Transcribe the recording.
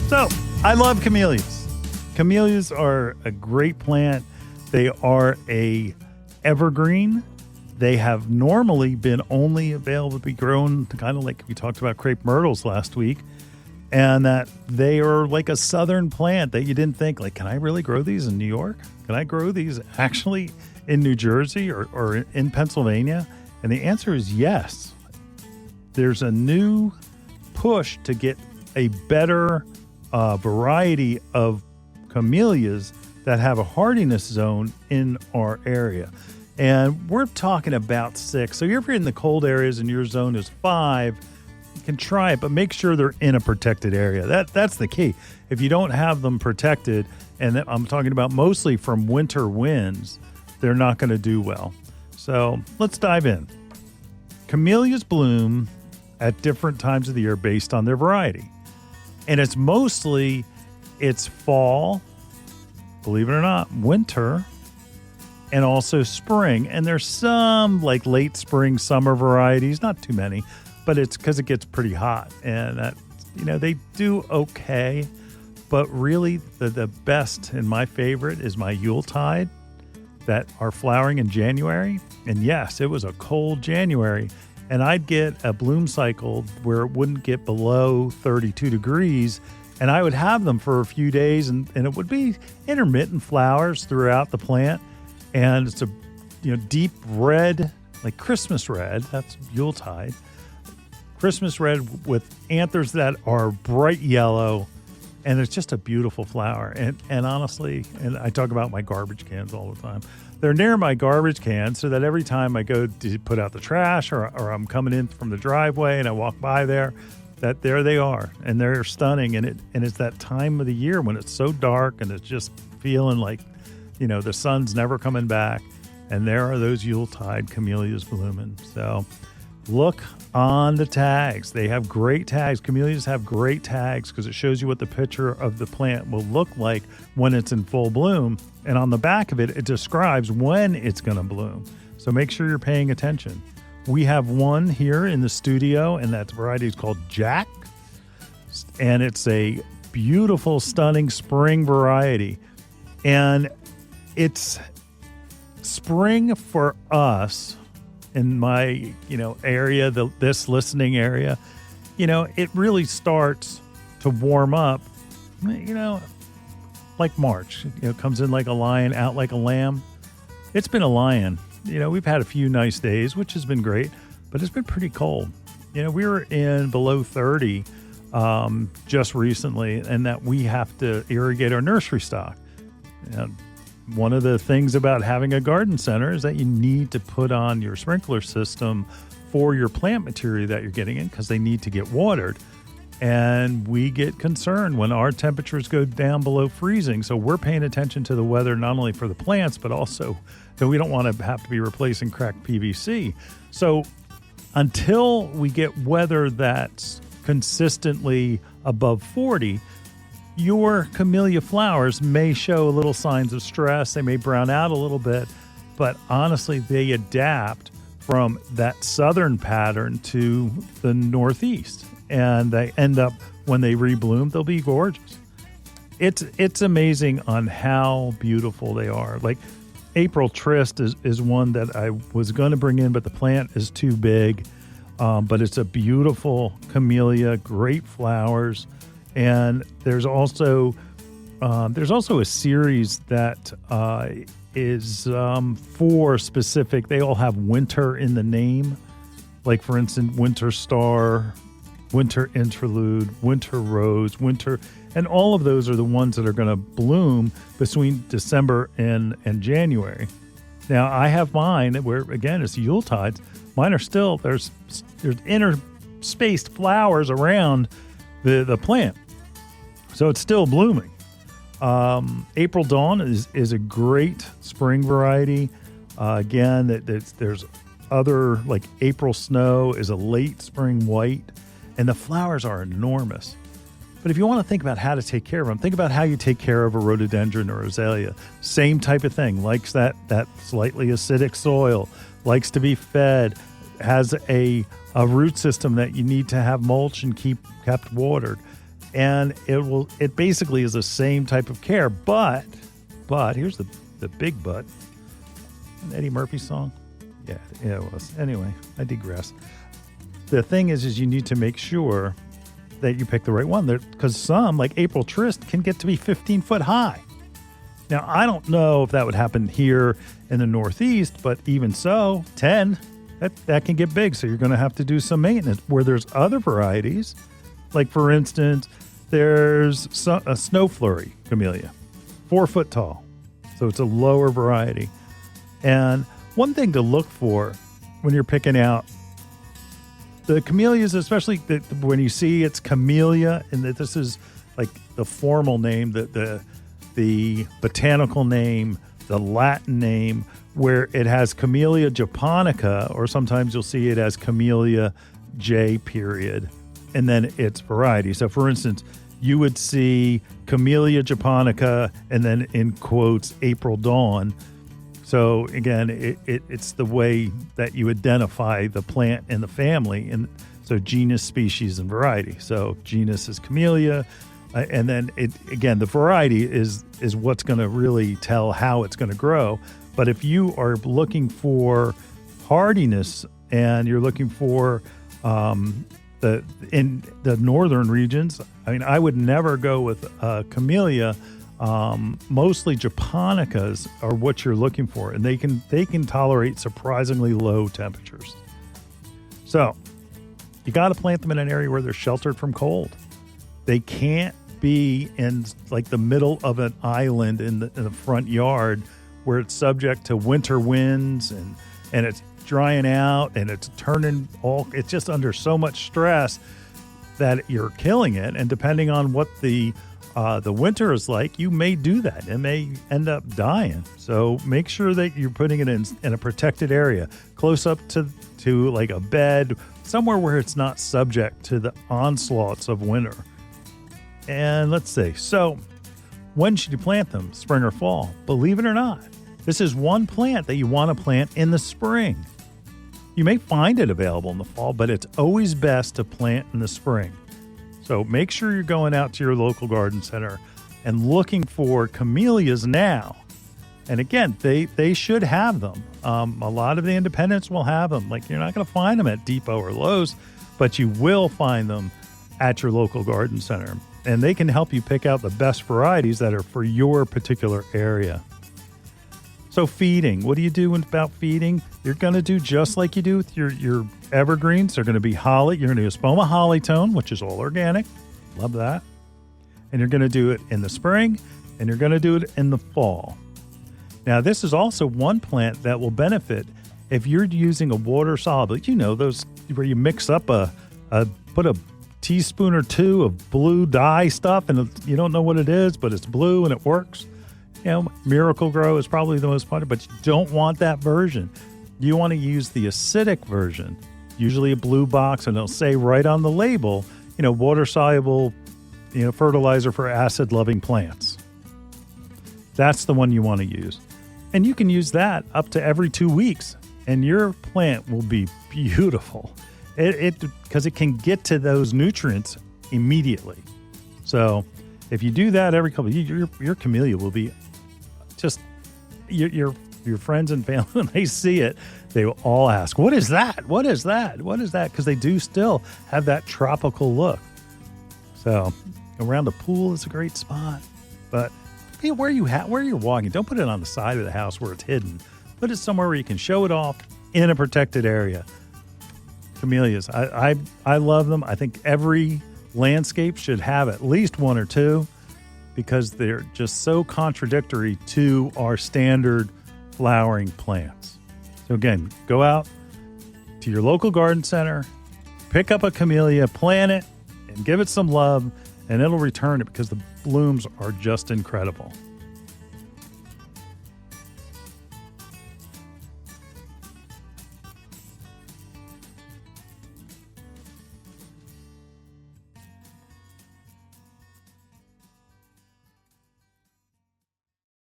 So, I love camellias. Camellias are a great plant. They are a evergreen. They have normally been only available to be grown kind of like we talked about crepe myrtles last week, and that they are like a southern plant that you didn't think, like, can I really grow these in New York? Can I grow these actually in New Jersey or in Pennsylvania? And the answer is yes. There's a new push to get a better variety of camellias that have a hardiness zone in our area. And we're talking about 6. So if you're in the cold areas and your zone is 5, you can try it, but make sure they're in a protected area. That's the key. If you don't have them protected, and I'm talking about mostly from winter winds, they're not going to do well. So let's dive in. Camellias bloom at different times of the year based on their variety. And it's fall, believe it or not, winter, and also spring. And there's some like late spring, summer varieties, not too many, but it's because it gets pretty hot. And that, they do okay. But really the best and my favorite is my Yuletide that are flowering in January. And yes, it was a cold January. And I'd get a bloom cycle where it wouldn't get below 32 degrees. And I would have them for a few days, and it would be intermittent flowers throughout the plant. And it's a deep red, like Christmas red. That's Yuletide. Christmas red with anthers that are bright yellow. And it's just a beautiful flower. And honestly, and I talk about my garbage cans all the time. They're near my garbage can so that every time I go to put out the trash or I'm coming in from the driveway and I walk by there, that there they are. And they're stunning. And it's that time of the year when it's so dark and it's just feeling like, the sun's never coming back. And there are those Yuletide camellias blooming. So look on the tags. They have great tags. Camellias have great tags because it shows you what the picture of the plant will look like when it's in full bloom. And on the back of it, it describes when it's going to bloom. So make sure you're paying attention. We have one here in the studio, and that variety is called Jack. And it's a beautiful, stunning spring variety. And it's spring for us in my, area, this listening area. It really starts to warm up, like March. Comes in like a lion, out like a lamb. It's been a lion. We've had a few nice days, which has been great, but it's been pretty cold. We were in below 30 just recently, and that we have to irrigate our nursery stock. One of the things about having a garden center is that you need to put on your sprinkler system for your plant material that you're getting in because they need to get watered. And we get concerned when our temperatures go down below freezing. So we're paying attention to the weather, not only for the plants, but also that we don't want to have to be replacing cracked PVC. So until we get weather that's consistently above 40, your camellia flowers may show little signs of stress. They may brown out a little bit, but honestly, they adapt from that southern pattern to the northeast. And they end up, when they rebloom, they'll be gorgeous. It's amazing on how beautiful they are. Like April Tryst is one that I was going to bring in, but the plant is too big. But it's a beautiful camellia, great flowers. And there's also a series that is for specific. They all have winter in the name, like for instance, Winter Star, Winter Interlude, Winter Rose, Winter, and all of those are the ones that are going to bloom between December and January. Now I have mine where again it's Yuletides. Mine are still there's interspaced flowers around the plant. So it's still blooming. April Dawn is a great spring variety. Again, there's other, like April Snow is a late spring white, and the flowers are enormous. But if you want to think about how to take care of them, think about how you take care of a rhododendron or azalea. Same type of thing, likes that slightly acidic soil, likes to be fed, has a root system that you need to have mulch and kept watered. and it basically is the same type of care, but here's the big but. An Eddie Murphy song? Yeah, it was. Anyway, I digress. The thing is you need to make sure that you pick the right one, because some, like April Trist, can get to be 15 foot high. Now, I don't know if that would happen here in the Northeast, but even so, 10, that can get big. So you're going to have to do some maintenance. Where there's other varieties, like for instance, there's a snow flurry camellia, 4 foot tall. So it's a lower variety. And one thing to look for when you're picking out the camellias, especially when you see it's camellia, and that this is like the formal name, the botanical name, the Latin name, where it has Camellia japonica, or sometimes you'll see it as Camellia J period, and then its variety. So for instance, you would see Camellia japonica and then in quotes April Dawn. So again, it's the way that you identify the plant in the family, and so genus, species, and variety. So genus is Camellia, and then the variety is what's going to really tell how it's going to grow. But if you are looking for hardiness and you're looking for in the northern regions, I mean, I would never go with camellia. Mostly japonicas are what you're looking for, and they can tolerate surprisingly low temperatures. So you got to plant them in an area where they're sheltered from cold. They can't be in like the middle of an island in the front yard where it's subject to winter winds and it's drying out and it's just under so much stress that you're killing it. And depending on what the winter is like, you may do that. It may end up dying. So make sure that you're putting it in a protected area, close up to like a bed, somewhere where it's not subject to the onslaughts of winter. And let's see. So when should you plant them? Spring or fall? Believe it or not, this is one plant that you want to plant in the spring. You may find it available in the fall, but it's always best to plant in the spring. So make sure you're going out to your local garden center and looking for camellias now. And again, they should have them. A lot of the independents will have them. Like, you're not going to find them at Depot or Lowe's, but you will find them at your local garden center. And they can help you pick out the best varieties that are for your particular area. So feeding, what do you do about feeding? You're going to do just like you do with your evergreens. They're going to be holly. You're going to do a Spoma holly tone, which is all organic. Love that. And you're going to do it in the spring, and you're going to do it in the fall. Now, this is also one plant that will benefit if you're using a water soluble. You know, those where you mix up put a teaspoon or two of blue dye stuff, and you don't know what it is, but it's blue and it works. You know, Miracle Grow is probably the most popular, but you don't want that version. You want to use the acidic version, usually a blue box, and it'll say right on the label, water soluble, fertilizer for acid loving plants. That's the one you want to use. And you can use that up to every 2 weeks, and your plant will be beautiful. Because it can get to those nutrients immediately. So if you do that every couple of years, your camellia will be just your friends and family, when they see it, they will all ask, what is that? What is that? What is that? Because they do still have that tropical look. So around the pool is a great spot. But where you're walking, don't put it on the side of the house where it's hidden. Put it somewhere where you can show it off in a protected area. Camellias, I love them. I think every landscape should have at least one or two, because they're just so contradictory to our standard flowering plants. So again, go out to your local garden center, pick up a camellia, plant it, and give it some love, and it'll return it because the blooms are just incredible.